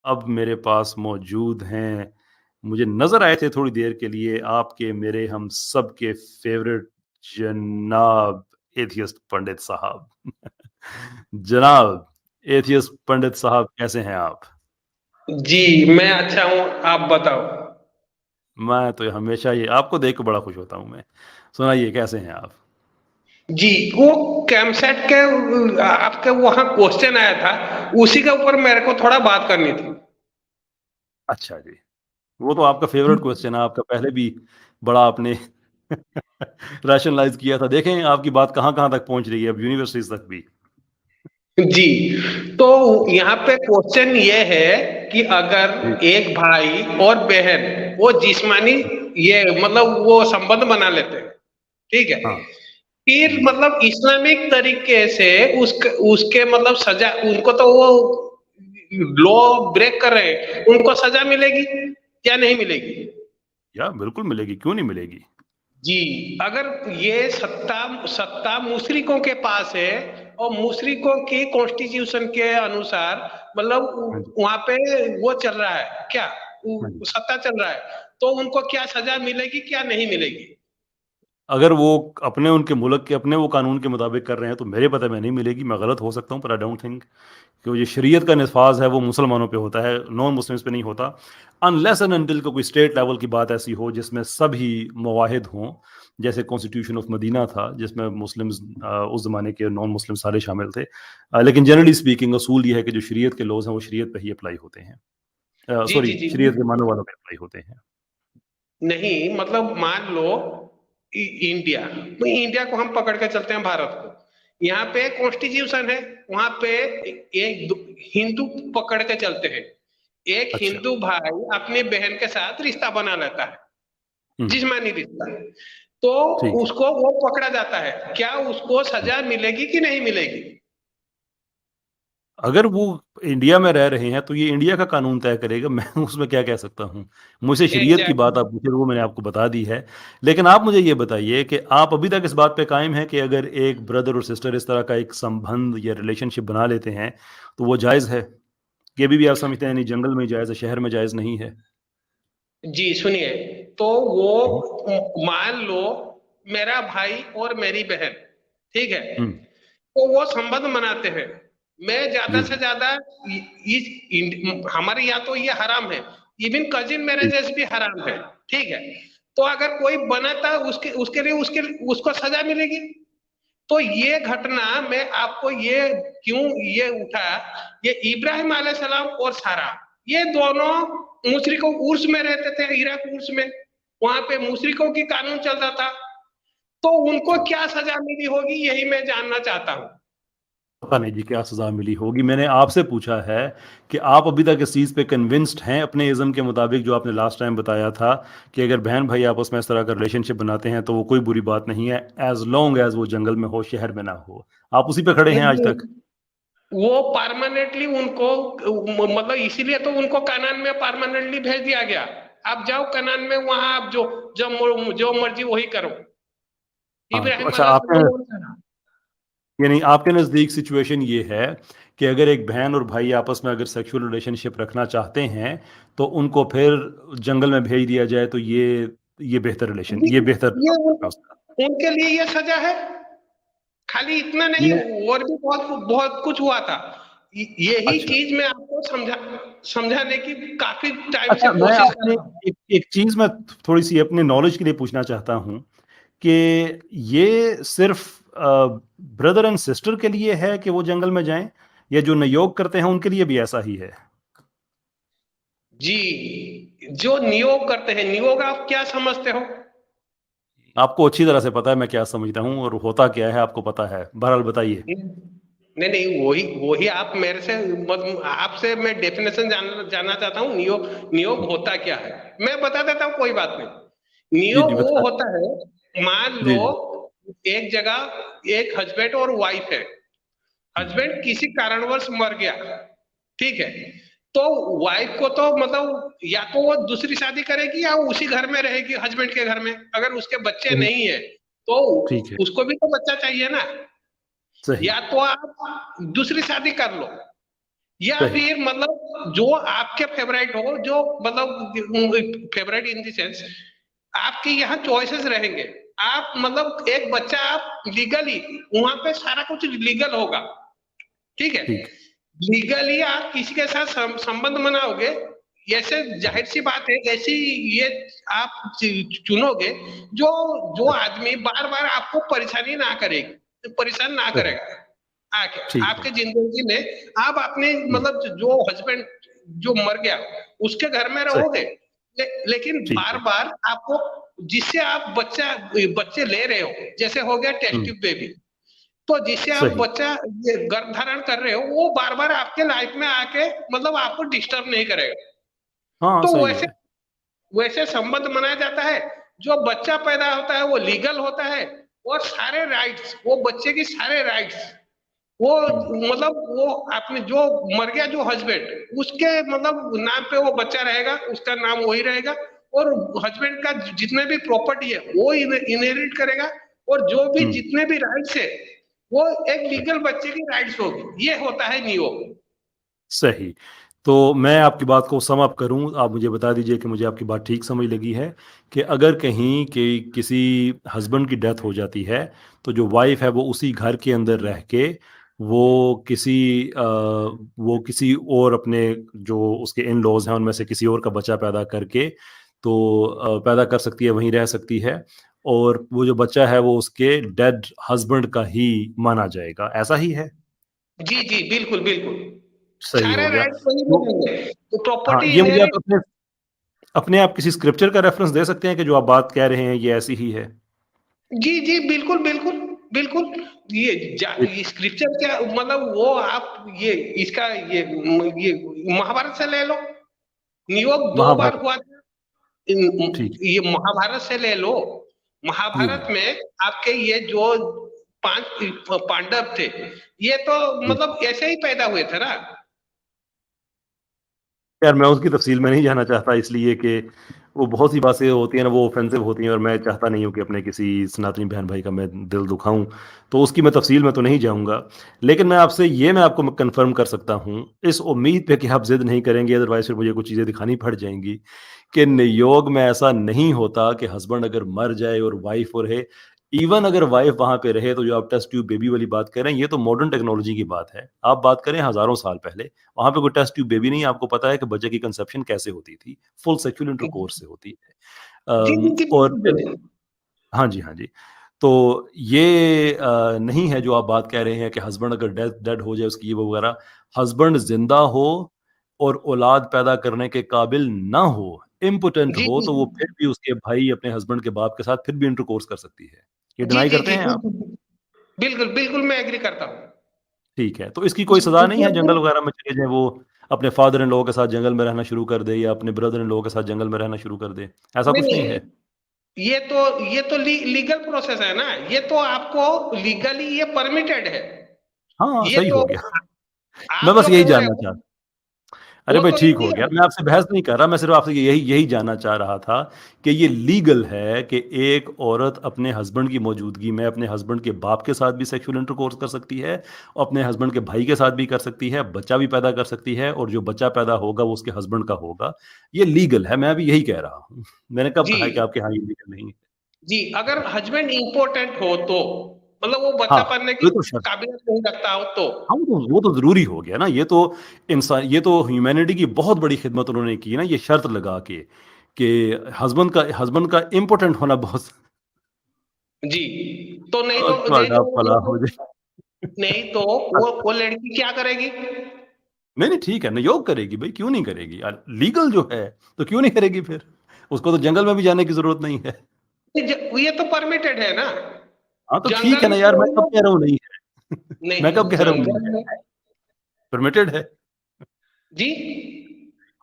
अब मेरे पास मौजूद हैं, मुझे नज़र आए थे थोड़ी देर के लिए आपके मेरे हम सब के फ़ेवरेट जनाब एथियस्ट पंडित साहब। जनाब एथियस्ट पंडित साहब कैसे हैं आप? जी, मैं अच्छा हूँ, आप बताओ? मैं तो हमेशा ये आपको देख के बड़ा खुश होता हूँ मैं। सुनाइए कैसे हैं आप? जी, वो कैमसेट के आपके वहाँ क्वेश्चन आया था, उसी के ऊपर मेरे को थोड़ा बात करनी थी। अच्छा जी। वो तो आपका फ़ेवरेट क्वेश्चन है, आपका पहले भी बड़ा आपने रैशनलाइज़ किया था। देखें आपकी बात कहाँ-कहाँ तक पहुँच रही है अब यूनिवर्सिटीज़ तक भी। जी, तो यहाँ पे क्वेश्चन ये है कि जी। अगर एक भाई और बहन वो जिस्मानी ये मतलब वो संबंध बना लेते हैं, ठीक है? हाँ। फिर जी। मतलब इस्लामिक तरीके से उसके मतलब सजा उनको तो वो लॉ ब्रेक कर रहे हैं, उनको सजा मिलेगी या नहीं मिलेगी? या बिल्कुल मिलेगी, क्यों नहीं मिलेगी? जी, अगर ये सत्ता सत्ता मुशरिकों के पास है और मुशरिकों की कॉन्स्टिट्यूशन के अनुसार मतलब हाँ जी। वहाँ पे वो चल रहा है क्या? हाँ जी। सत्ता चल रहा है, तो उनको क्या सजा मिलेगी, क्या नहीं मिलेगी? अगर वो अपने उनके मुल्क के अपने वो कानून के मुताबिक कर रहे हैं, तो मेरे पता में नहीं मिलेगी, मैं गलत हो सकता हूँ पर आई डोंट थिंक कि वो जो शरीयत का नफ़ाज़ है वो मुसलमानों पे होता है, नॉन मुस्लिम्स पे नहीं होता। अनलेस एंड अंटिल कोई स्टेट लेवल की बात ऐसी हो जिसमें सभी मुवाहिद हों, जैसे कॉन्स्टिट्यूशन ऑफ मदीना था जिसमें मुस्लिम्स उस ज़माने के नॉन मुस्लिम सारे शामिल थे। लेकिन जनरली स्पीकिंग असूल ये है कि जो शरीयत के लॉज़ हैं वो शरीयत पे ही अप्लाई होते हैं। जी, जी, सॉरी जी। शरीयत के मानने वालों पे अप्लाई होते हैं। नहीं, मतलब मान लो इंडिया, तो इंडिया को हम पकड़ के चलते हैं भारत को। यहाँ पे कॉन्स्टिट्यूशन है, वहाँ पे एक हिंदू पकड़ के चलते हैं। एक अच्छा। हिंदू भाई अपनी बहन के साथ रिश्ता बना लेता है, हुँ, जिस्मानी रिश्ता। तो ठीक है। उसको वो पकड़ा जाता है, क्या उसको सजा मिलेगी कि नहीं मिलेगी? अगर वो इंडिया में रह रहे हैं, तो ये इंडिया का कानून तय करेगा, मैं उसमें क्या कह सकता हूँ? मुझसे शरीयत की बात एग्जैक्टली। आप पूछे, वो मैंने आपको बता दी है। लेकिन आप मुझे ये बताइए कि आप अभी तक इस बात पे कायम हैं कि अगर एक ब्रदर और सिस्टर इस तरह का एक संबंध या रिलेशनशिप बना लेते हैं, तो वो जायज़ है? कि अभी भी आप समझते हैं नहीं जंगल में जायज़ है, शहर में जायज़ नहीं है? जी सुनिए, तो हुँ, वो मान लो मेरा भाई और मेरी बहन, ठीक है? हुँ, तो वो संबंध बनाते हैं। मैं ज्यादा जी, से ज्यादा हमारे यहाँ तो ये हराम है, इवन कजिन ठीक, मैरिजेस भी हराम है, ठीक है? तो अगर कोई बनाता उसके उसके लिए उसको सजा मिलेगी। तो ये घटना मैं आपको ये क्यों ये उठा, ये इब्राहिम अलैहिस्सलाम और सारा, ये दोनों मुशरिकों उर्स में रहते थे, इराक उर्स में। वहां पे मुशरिकों की कानून चल रहा था, तो उनको अच्छा। क्या सजा मिली होगी यही मैं जानना चाहता हूँ। पता नहीं जी क्या सज़ा मिली होगी। मैंने आपसे पूछा है कि आप अभी तक इस चीज़ पे कन्विंस्ड हैं अपने इज़्म के मुताबिक जो आपने लास्ट टाइम बताया था कि अगर बहन-भाई आपस में इस तरह का रिलेशनशिप बनाते हैं तो वो कोई बुरी बात नहीं है, ऐज़ लॉन्ग ऐज़ वो जंगल में हो, शहर में ना हो। आप उसी पे खड़े हैं आज तक? वो परमानेंटली उनको मतलब इसीलिए तो उनको कनान में परमानेंटली भेज दिया गया। आप जाओ कनान में, वहां आप जो मर्जी वही करो। हाँ, तो इब्राहिम अच्छा आपने अलैहिस्सलाम। यानी आपके नज़दीक सिचुएशन ये है कि अगर एक बहन और भाई आपस में अगर सेक्सुअल रिलेशनशिप रखना चाहते हैं, तो उनको फिर जंगल में भेज दिया जाए तो ये बेहतर रिलेशन ये ये बेहतर ये है उसका। उनके लिए ये सजा है। खाली इतना नहीं, ये और भी बहुत बहुत कुछ हुआ था। यही अच्छा। चीज मैं आपको समझाने की काफी टाइम से अच्छा, मैं कोशिश कर आपसे रहा हूँ। एक एक चीज़ मैं थोड़ी-सी अपने नॉलेज के लिए पूछना चाहता हूँ कि ये सिर्फ़ ब्रदर एंड सिस्टर के लिए है कि वो जंगल में जाएँ या जो नियोग करते हैं उनके लिए भी ऐसा ही है? जी, जो नियोग करते हैं, नियोग आप क्या समझते हो? आपको अच्छी तरह से पता है मैं क्या समझता हूँ और होता क्या है आपको पता है। बहरहाल बताइए। नहीं नहीं, वही वही आप मेरे से आपसे मैं डेफिनेशन जानना चाहता हूँ। नियोग नियोग होता क्या है, मैं बता देता हूँ, कोई बात नहीं। जी, जी, नियोग वो बताएँ। होता है, मान जी, लो जी। एक जगह एक हस्बैंड और वाइफ है। हुँ, हस्बैंड किसी कारणवश मर गया, ठीक है? तो वाइफ को तो मतलब या तो वो दूसरी शादी करेगी या उसी घर में रहेगी हस्बैंड के घर में। अगर उसके बच्चे हुँ, नहीं है तो ठीक है। उसको भी तो बच्चा चाहिए ना। सही। या तो आप दूसरी शादी कर लो, या सही। फिर मतलब जो आपके फेवरेट हो, जो मतलब फेवरेट इन द सेंस आपके यहाँ चॉइसेस रहेंगे। आप मतलब एक बच्चा आप लीगली, वहां पे सारा कुछ लीगल होगा, ठीक है। ठीक। लीगली आप किसी के साथ संबंध बनाओगे, ऐसे जाहिर सी बात है, ऐसी ये आप चुनोगे जो जो सही। आदमी बार बार आपको परेशानी ना करेगी, परेशान ना सही। करेगा आके ठीक है। आपके जिंदगी में। आप अपने हम्म, मतलब जो हस्बैंड जो मर गया उसके घर में सही। रहोगे, लेकिन ठीक बार है। बार आपको जिससे आप बच्चे ले रहे हो, जैसे हो गया टेस्ट हम्म, ट्यूब बेबी, तो जिससे आप सही। बच्चा ये गर्भ धारण कर रहे हो, वो बार बार आपके लाइफ में आके मतलब आपको डिस्टर्ब नहीं करेगा। हाँ तो सही वैसे है। वैसे संबंध मनाया जाता है। जो बच्चा पैदा होता है वो लीगल होता है, और सारे राइट्स, वो बच्चे की सारे राइट्स, वो हम्म, मतलब वो आपने जो मर गया जो हस्बैंड, उसके मतलब नाम पे वो बच्चा रहेगा, उसका नाम वही रहेगा। और हस्बैंड का जितने भी प्रॉपर्टी है वो इनहेरिट करेगा, और जो भी हम्म, जितने भी राइट्स है वो एक लीगल बच्चे की राइट्स होगी। ये होता है नियम। सही। तो मैं आपकी बात को सम अप करूं, आप मुझे बता दीजिए कि मुझे आपकी बात ठीक समझ लगी है कि अगर कहीं कि किसी हस्बैंड की डेथ हो जाती है, तो जो वाइफ है वो उसी घर के अंदर रह के वो किसी और अपने जो उसके इन लॉज हैं उनमें से किसी और का बच्चा पैदा करके तो पैदा कर सकती है, वहीं रह सकती है, और वो जो बच्चा है वो उसके डेड हस्बैंड का ही माना जाएगा, ऐसा ही है? जी जी, बिल्कुल बिल्कुल, सही सारे हो गया। राइट्स वही तो मिलेंगे, तो हाँ, प्रॉपर्टी ये मुझे आप इनहेरिट। अपने अपने आप किसी स्क्रिप्चर का रेफरेंस दे सकते हैं कि जो आप बात कह रहे हैं ये ऐसी ही है? जी जी, बिल्कुल बिल्कुल बिल्कुल। ये स्क्रिप्चर क्या मतलब, वो आप ये इसका ये महाभारत से ले लो। नियोग 2 बार महाभारत। हुआ था। ठीक है। ये महाभारत से ले लो। महाभारत हम्म। में आपके ये जो 5 पांडव थे, ये तो हम्म। मतलब ऐसे ही पैदा हुए थे ना। यार मैं उसकी तफसील में नहीं जाना चाहता, इसलिए कि वो बहुत सी बातें होती हैं ना, वो ऑफेंसिव होती हैं, और मैं चाहता नहीं हूँ कि अपने किसी सनातनी बहन भाई का मैं दिल दुखाऊं, तो उसकी मैं तफसील में तो नहीं जाऊंगा। लेकिन मैं आपको कंफर्म कर सकता हूँ, इस उम्मीद पे कि आप जिद नहीं करेंगे, अदरवाइज फिर मुझे कुछ चीज़ें दिखानी पड़ जाएंगी, कि नियोग में ऐसा नहीं होता कि हस्बैंड अगर मर जाए और वाइफ हो रहे। इवन अगर वाइफ वहां पे रहे, तो जो आप टेस्ट ट्यूब बेबी वाली बात कर रहे हैं, ये तो मॉडर्न टेक्नोलॉजी की बात है। आप बात करें हजारों साल पहले, वहां पे कोई टेस्ट ट्यूब बेबी नहीं है। आपको पता है कि बच्चे की कंसेप्शन कैसे होती थी? फुल सेक्सुअल इंटरकोर्स से होती है। जी जी जी, और बिल्कुल फिर, बिल्कुल। हाँ जी, हाँ जी। तो ये नहीं है जो आप बात कह रहे हैं कि हस्बैंड अगर डेड डेड हो जाए उसकी ये वो वगैरह। हस्बैंड जिंदा हो और औलाद पैदा करने के काबिल ना हो, इम्पोटेंट जी हो, जी तो वो फिर भी उसके भाई अपने हस्बैंड के बाप के साथ फिर भी इंटरकोर्स कर सकती है। ये जी डिनाई जी करते जी, हैं आप? बिल्कुल बिल्कुल बिल्कुल, मैं एग्री करता हूँ। ठीक है, तो इसकी कोई सजा नहीं है? जंगल इसमें वगैरह में चले जाए वो, अपने फादर इन लॉ के साथ जंगल में रहना शुरू कर दे, या अपने ब्रदर इन लॉ के साथ जंगल में रहना शुरू कर दे, ऐसा नहीं कुछ नहीं है? नहीं, ये तो लीगल प्रोसेस है ना, ये तो आपको लीगली ये परमिटेड है। हाँ ये सही तो हो गया। मैं आप बस जो यही बोल रहे जानना हो चाहता। अरे वो भाई तो ठीक हो गया, इलीगल। मैं आपसे बहस नहीं कर रहा, मैं सिर्फ आपसे यही यही जानना चाह रहा था कि ये लीगल है कि एक औरत अपने हस्बैंड की मौजूदगी में अपने हस्बैंड के बाप के साथ भी सेक्सुअल इंटरकोर्स कर सकती है, और अपने हस्बैंड के भाई के साथ भी कर सकती है, बच्चा भी पैदा कर सकती है, और जो बच्चा पैदा होगा वो उसके हस्बैंड का होगा। ये लीगल है, मैं अभी यही कह रहा हूँ। मैंने कब जी कहा है कि आपके यहाँ ये लीगल नहीं है? जी, अगर हस्बैंड इम्पोर्टेंट हो तो, मतलब वो बच्चा हाँ, पालने की ये तो शर्त। काबिलियत नहीं रखता हो तो। हाँ, वो तो जरूरी हो गया ना, ये तो ह्यूमैनिटी की बहुत बड़ी खिदमत उन्होंने की ना, ये शर्त लगा के कि हस्बैंड का इम्पोर्टेंट होना बहुत। जी, तो नहीं तो ਤੁਹਾਡਾ भला हो जाए। नहीं तो वो लड़की क्या करेगी? नहीं नहीं, ठीक है ना, योग करेगी भाई, क्यों नहीं करेगी यार, लीगल जो है, तो क्यों नहीं करेगी फिर? उसको तो जंगल में भी जाने की जरूरत नहीं है। ये तो परमिटेड है ना। हाँ तो ठीक जंगल है में ना यार, मैं थोड़ी कब ना। कह रहा हूँ नहीं है? मैं नहीं, कब कह रहा हूँ नहीं जंगल है? में। परमिटेड है। जी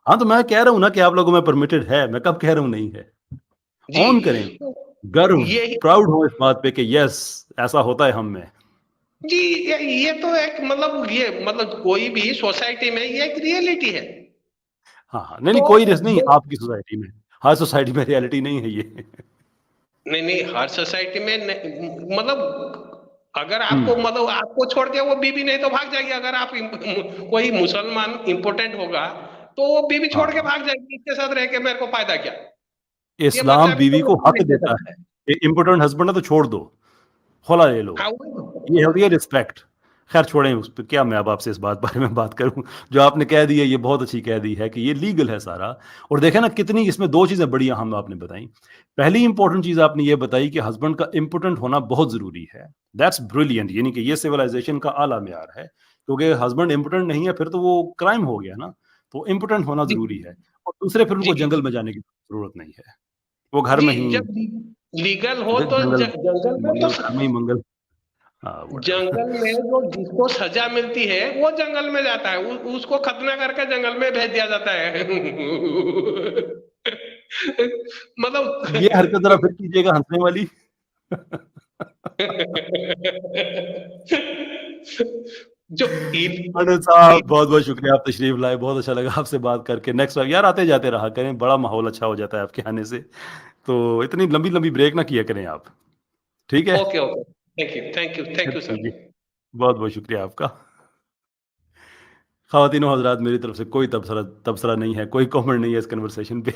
हाँ तो मैं कह रहा हूँ ना कि आप लोगों में परमिटेड है, मैं कब कह रहा हूँ नहीं है? जी, ऑन करें, गर्व, यही। प्राउड हो इस बात पे कि यस, ऐसा होता है हम में। जी, ये तो एक मतलब ये मतलब कोई भी सोसाइटी में ये एक रियलिटी है। हाँ हाँ, नहीं तो नहीं, कोई रिस्क नहीं जो आपकी सोसाइटी में, हर सोसाइटी में रियलिटी नहीं है ये। नहीं नहीं, हर सोसाइटी में मतलब अगर आपको मतलब आपको छोड़ के वो बीवी नहीं तो भाग जाएगी, अगर आप कोई मुसलमान इंपोर्टेंट होगा तो वो बीवी छोड़ के हाँ भाग जाएगी, इसके साथ रह के मेरे को फायदा क्या। ये इस्लाम मतलब बीवी को हक नहीं दे देता सकता। है, इम्पोर्टेंट हस्बैंड है तो छोड़ दो, खुला ले लो, हाँ वो ये होती है रिस्पेक्ट। खैर छोड़ें उस पर, क्या मैं अब आपसे इस बात बारे में बात करूं, जो आपने कह दी है ये बहुत अच्छी कह दी है कि ये लीगल है सारा। और देखें ना कितनी इसमें दो चीज़ें बड़ी अहम आपने बताई। पहली इंपॉर्टेंट चीज़ आपने ये बताई कि हस्बैंड का इम्पोर्टेंट होना बहुत ज़रूरी है। दैट्स ब्रिलियंट, यानी कि ये सिविलाइजेशन का आला म्यार है, क्योंकि हस्बैंड इम्पोर्टेंट नहीं है फिर तो वो क्राइम हो गया ना। तो इम्पोर्टेंट होना जी ज़रूरी है। और दूसरे फिर जी उनको जंगल में जाने की ज़रूरत नहीं है, वो घर जी। में ही जब लीगल हो कहते हैं, तो जंगल जंगल में तो मंगल घर में ही मंगल। हाँ व्हाटएवर। जंगल में जो जिसको सजा मिलती है वो जंगल में जाता है, उसको खतना करके जंगल में भेज दिया जाता है। ये हरकत जरा मतलब फिर कीजिएगा हंसने वाली। जो इन, अनिल साहब इन, बहुत बहुत शुक्रिया, आप तशरीफ लाए, बहुत अच्छा लगा आपसे बात करके। नेक्स्ट बार यार आते जाते रहा करें, बड़ा माहौल अच्छा हो जाता है आपके आने से। तो इतनी लंबी लंबी ब्रेक ना किया करें आप, ठीक है। Okay okay, thank you thank you thank you जी, सर। बहुत बहुत शुक्रिया आपका। ख़वातीनो हज़रात, मेरी तरफ से कोई तबसरा तबसरा नहीं है, कोई कमेंट नहीं है इस कन्वर्सेशन पे।